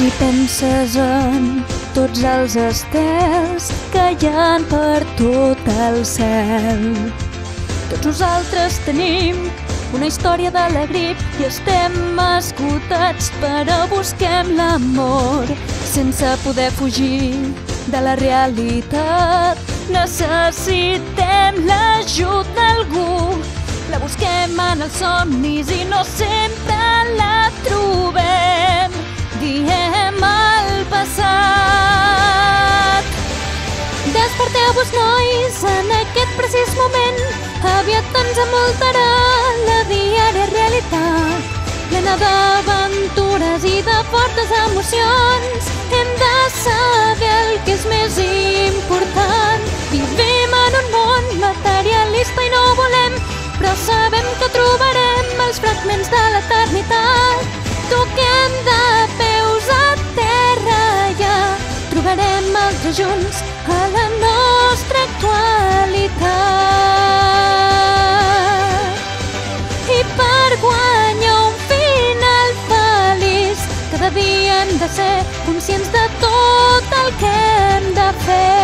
Si penses en tots els estels que hi ha per tot el cel, tots nosaltres tenim una història de la grip i estem esgotats, però busquem l'amor sense poder fugir de la realitat. Necessitem l'ajut d'algú, la busquem en els somnis i no sempre la trobem. Diem al passat. Desperteu-vos, nois, en aquest precís moment. Aviat ens envoltarà la diària realitat, plena d'aventures i de fortes emocions. Hem de saber el que és més important. Vivim en un món materialista i no ho volem, però sabem que trobarem els fragments de l'eternitat. Toquem de peus a terra, ja trobarem altres junts a la nostra actualitat. I per guanyar un final feliç, cada dia hem de ser conscients de tot el que hem de fer.